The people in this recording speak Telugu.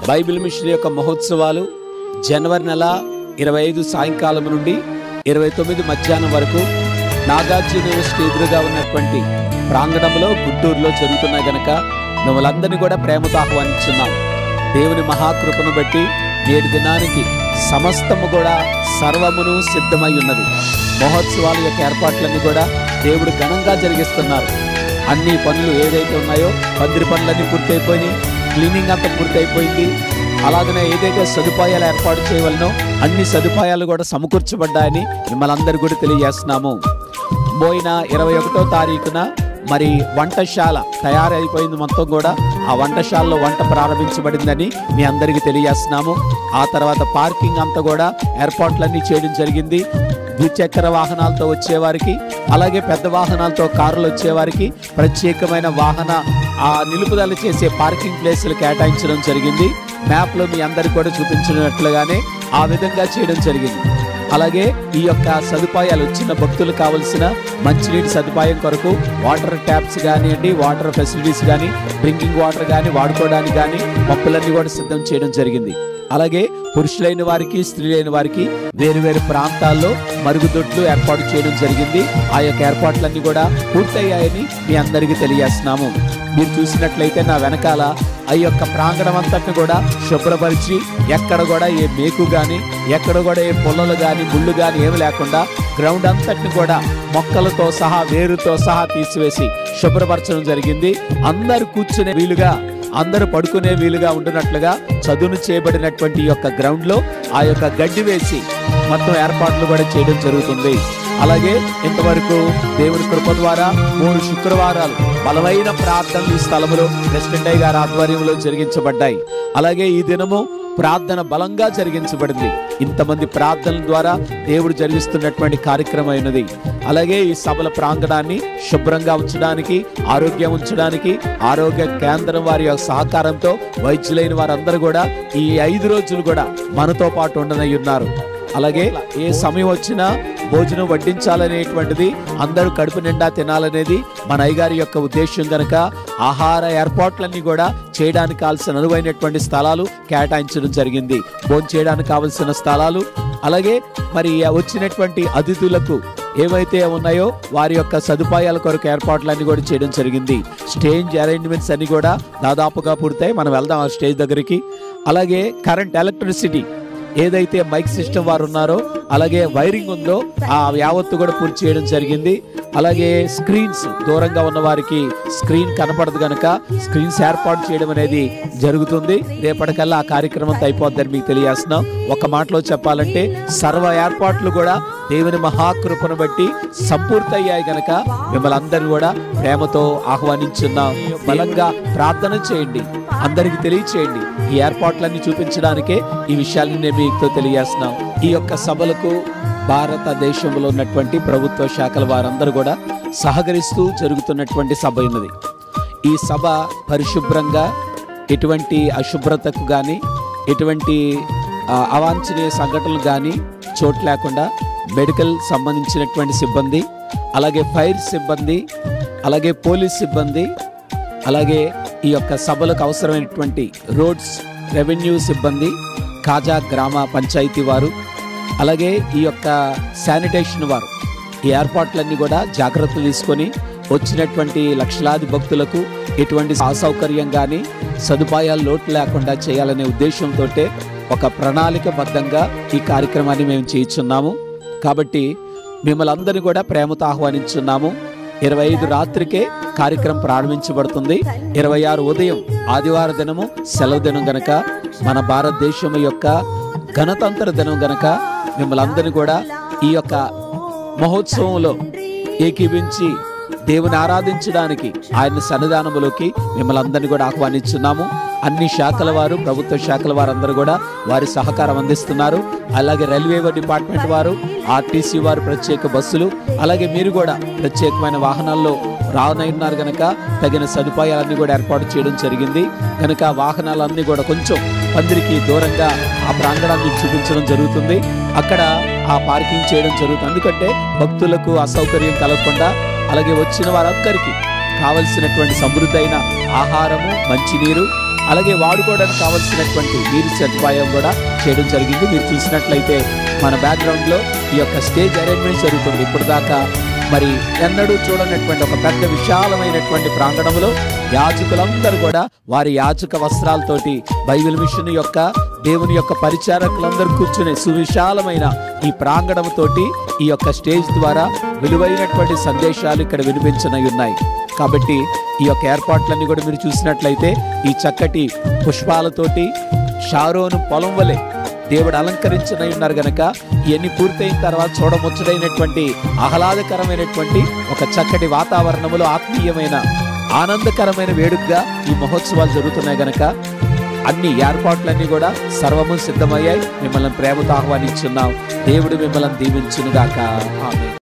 బైబిల్ మిషన్ యొక్క మహోత్సవాలు జనవరి నెల 25 సాయంకాలం నుండి 29 మధ్యాహ్నం వరకు నాగార్జున యూనివర్సిటీ ఎదురుగా ఉన్నటువంటి ప్రాంగణంలో గుంటూరులో జరుగుతున్నాయి గనక మిమ్మల్ని అందరినీ కూడా ప్రేమతో ఆహ్వానించున్నాం. దేవుని మహాకృపను బట్టి నేటి దినానికి సమస్తము కూడా సర్వమును సిద్ధమై ఉన్నది. మహోత్సవాల యొక్క ఏర్పాట్లన్నీ కూడా దేవుడు ఘనంగా జరిగిస్తున్నారు. అన్ని పనులు ఏదైతే ఉన్నాయో పందిరి పనులన్నీ పూర్తయిపోయినాయి, క్లీనింగ్ అంతా పూర్తయిపోయింది. అలాగనే ఏదైతే సదుపాయాలు ఏర్పాటు చేయవలనో అన్ని సదుపాయాలు కూడా సమకూర్చబడ్డాయని మిమ్మల్ని అందరూ కూడా తెలియజేస్తున్నాము. పోయిన 21వ తారీఖున మరి వంటశాల తయారైపోయింది. మొత్తం కూడా ఆ వంటశాలలో వంట ప్రారంభించబడిందని మీ అందరికీ తెలియజేస్తున్నాము. ఆ తర్వాత పార్కింగ్ అంతా కూడా ఏర్పాట్లన్నీ చేయడం జరిగింది. ద్విచక్ర వాహనాలతో వచ్చేవారికి, అలాగే పెద్ద వాహనాలతో కారులు వచ్చేవారికి ప్రత్యేకమైన వాహన నిలుపుదల చేసే పార్కింగ్ ప్లేసులు కేటాయించడం జరిగింది. మ్యాప్లో మీ అందరికి కూడా చూపించినట్లుగానే ఆ విధంగా చేయడం జరిగింది. అలాగే ఈ యొక్క సదుపాయాలు వచ్చిన భక్తులు కావలసిన మంచినీటి సదుపాయం కొరకు వాటర్ ట్యాప్స్ కానివ్వండి, వాటర్ ఫెసిలిటీస్ కానీ, డ్రింకింగ్ వాటర్ కానీ వాడుకోవడానికి కానీ పంపులన్నీ కూడా సిద్ధం చేయడం జరిగింది. అలాగే పురుషులైన వారికి, స్త్రీలైన వారికి వేరు ప్రాంతాల్లో మరుగుదొడ్లు ఏర్పాటు చేయడం జరిగింది. ఆ యొక్క ఏర్పాట్లన్నీ కూడా పూర్తయ్యాయని మీ అందరికీ తెలియజేస్తున్నాము. మీరు చూసినట్లయితే నా వెనకాల ఆ యొక్క ప్రాంగణం అంతటిని కూడా శుభ్రపరిచి ఎక్కడ కూడా ఏ మేకు కానీ, ఎక్కడ కూడా ఏ పొల్లలు కానీ, ముళ్ళు కానీ ఏమి లేకుండా గ్రౌండ్ అంతటిని కూడా మొక్కలతో సహా, వేరుతో సహా తీసివేసి శుభ్రపరచడం జరిగింది. అందరూ కూర్చునే వీలుగా, అందరూ పడుకునే వీలుగా ఉంటున్నట్లుగా చదును చేయబడినటువంటి ఈ యొక్క గ్రౌండ్లో ఆ యొక్క గడ్డి వేసి మొత్తం ఏర్పాట్లు కూడా చేయడం జరుగుతుంది. అలాగే ఇంతవరకు దేవుని కృప ద్వారా 3 శుక్రవారాలు బలమైన ప్రార్థనలు ఈ స్థలంలో ప్రెసిడెంట్ గారి ఆధ్వర్యంలో జరిగించబడ్డాయి. అలాగే ఈ దినము ప్రార్థన బలంగా జరిగించబడింది. ఇంతమంది ప్రార్థనల ద్వారా దేవుడు జరిగిస్తున్నటువంటి కార్యక్రమమైనది. అలాగే ఈ సభల ప్రాంగణాన్ని శుభ్రంగా ఉంచడానికి, ఆరోగ్యం ఉంచడానికి ఆరోగ్య కేంద్రం వారి యొక్క సహకారంతో వైద్యులైన వారందరూ కూడా ఈ 5 రోజులు కూడా మనతో పాటు ఉండనై ఉన్నారు. అలాగే ఏ సమయం వచ్చినా భోజనం వడ్డించాలనేటువంటిది, అందరూ కడుపు నిండా తినాలనేది మన అయ్యగారి యొక్క ఉద్దేశం కనుక ఆహార ఏర్పాట్లన్నీ కూడా చేయడానికి కావాల్సిన అనువైనటువంటి స్థలాలు కేటాయించడం జరిగింది. భోజనం చేయడానికి కావలసిన స్థలాలు, అలాగే మరి వచ్చినటువంటి అతిథులకు ఏవైతే ఉన్నాయో వారి యొక్క సదుపాయాల కొరకు ఏర్పాట్లన్నీ కూడా చేయడం జరిగింది. స్టేజ్ అరేంజ్మెంట్స్ అన్ని కూడా దాదాపుగా పూర్తయి మనం వెళ్దాం ఆ స్టేజ్ దగ్గరికి. అలాగే కరెంట్, ఎలక్ట్రిసిటీ ఏదైతే మైక్ సిస్టమ్ వారు ఉన్నారో, అలాగే వైరింగ్ ఉందో ఆ యావత్తు కూడా పూర్తి చేయడం జరిగింది. అలాగే స్క్రీన్స్, దూరంగా ఉన్న వారికి స్క్రీన్ కనపడదు కనుక స్క్రీన్స్ ఏర్పాటు చేయడం అనేది జరుగుతుంది. రేపటికల్లా ఆ కార్యక్రమం అయిపోద్దని మీకు తెలియజేస్తున్నాం. ఒక మాటలో చెప్పాలంటే సర్వ ఏర్పాట్లు కూడా దేవుని మహాకృపను బట్టి సంపూర్తయ్యాయి గనక మిమ్మల్ని అందరూ కూడా ప్రేమతో ఆహ్వానించున్నాం. బలంగా ప్రార్థన చేయండి, అందరికి తెలియచేయండి. ఈ ఏర్పాట్లన్నీ చూపించడానికే ఈ విషయాన్ని నేను మీతో తెలియజేస్తున్నాం. ఈ యొక్క సభలకు భారతదేశంలో ఉన్నటువంటి ప్రభుత్వ శాఖల వారందరూ కూడా సహకరిస్తూ జరుగుతున్నటువంటి సభ ఉన్నది. ఈ సభ పరిశుభ్రంగా, ఎటువంటి అశుభ్రతకు కానీ, ఎటువంటి అవాంఛనీయ సంఘటనలు కానీ చోటు లేకుండా మెడికల్ సంబంధించినటువంటి సిబ్బంది, అలాగే ఫైర్ సిబ్బంది, అలాగే పోలీస్ సిబ్బంది, అలాగే ఈ యొక్క సభలకు అవసరమైనటువంటి రోడ్స్, రెవెన్యూ సిబ్బంది, కాజా గ్రామ పంచాయతీ వారు, అలాగే ఈ యొక్క శానిటేషన్ వారు ఈ ఏర్పాట్లన్నీ కూడా జాగ్రత్తలు తీసుకొని వచ్చినటువంటి లక్షలాది భక్తులకు ఎటువంటి అసౌకర్యం కానీ, సదుపాయాలు లోటు లేకుండా చేయాలనే ఉద్దేశంతో ఒక ప్రణాళికబద్ధంగా ఈ కార్యక్రమాన్ని మేము చేయించున్నాము. కాబట్టి మిమ్మల్ని అందరినీ కూడా ప్రేమతో ఆహ్వానించున్నాము. 25 రాత్రికే కార్యక్రమం ప్రారంభించబడుతుంది. 26 ఉదయం ఆదివార దినము సెలవు దినం గనక, మన భారతదేశం యొక్క గణతంత్ర దినం గనక మిమ్మల్ని అందరినీ కూడా ఈ యొక్క మహోత్సవంలో ఏకీవించి దేవుని ఆరాధించడానికి ఆయన సన్నిధానములోకి మిమ్మల్ని అందరినీ కూడా ఆహ్వానించున్నాము. అన్ని శాఖల వారు, ప్రభుత్వ శాఖల వారు అందరూ కూడా వారి సహకారం అందిస్తున్నారు. అలాగే రైల్వే డిపార్ట్మెంట్ వారు, ఆర్టీసీ వారు ప్రత్యేక బస్సులు, అలాగే మీరు కూడా ప్రత్యేకమైన వాహనాల్లో రానున్నారు కనుక తగిన సదుపాయాలన్నీ కూడా ఏర్పాటు చేయడం జరిగింది. కనుక వాహనాలన్నీ కూడా కొంచెం పందిరికి దూరంగా ఆ ప్రాంగణాన్ని చూపించడం జరుగుతుంది. అక్కడ ఆ పార్కింగ్ చేయడం జరుగుతుంది. ఎందుకంటే భక్తులకు అసౌకర్యం కలగకుండా, అలాగే వచ్చిన వారందరికీ కావలసినటువంటి సమృద్ధి అయిన ఆహారము, మంచినీరు, అలాగే వాడుకోవడానికి కావాల్సినటువంటి నీరు సదుపాయం కూడా చేయడం జరిగింది. మీరు చూసినట్లయితే మన బ్యాక్గ్రౌండ్లో ఈ యొక్క స్టేజ్ అరేంజ్మెంట్ జరుగుతుంది. ఇప్పుడు దాకా మరి ఎన్నడూ చూడనటువంటి ఒక పెద్ద విశాలమైనటువంటి ప్రాంగణంలో యాజకులందరూ కూడా వారి యాజక వస్త్రాలతోటి బైబిల్ మిషన్ యొక్క దేవుని యొక్క పరిచారకులందరూ కూర్చునే సువిశాలమైన ఈ ప్రాంగణంతోటి ఈ యొక్క స్టేజ్ ద్వారా విలువైనటువంటి సందేశాలు ఇక్కడ వినిపించనై ఉన్నాయి. కాబట్టి ఈ యొక్క ఏర్పాట్లన్నీ కూడా మీరు చూసినట్లయితే ఈ చక్కటి పుష్పాలతోటి షారోను పొలం వలె దేవుడు అలంకరించనై ఉన్నారు గనక ఇవన్నీ పూర్తయిన తర్వాత చూడముచ్చడైనటువంటి ఆహ్లాదకరమైనటువంటి ఒక చక్కటి వాతావరణములో ఆత్మీయమైన ఆనందకరమైన వేడుకగా ఈ మహోత్సవాలు జరుగుతున్నాయి గనక అన్ని ఏర్పాట్లన్నీ కూడా సర్వము సిద్ధమయ్యాయి. మిమ్మల్ని ప్రేమతో ఆహ్వానించున్నాం. దేవుడు మిమ్మల్ని దీవించునుగాక. ఆమేన్.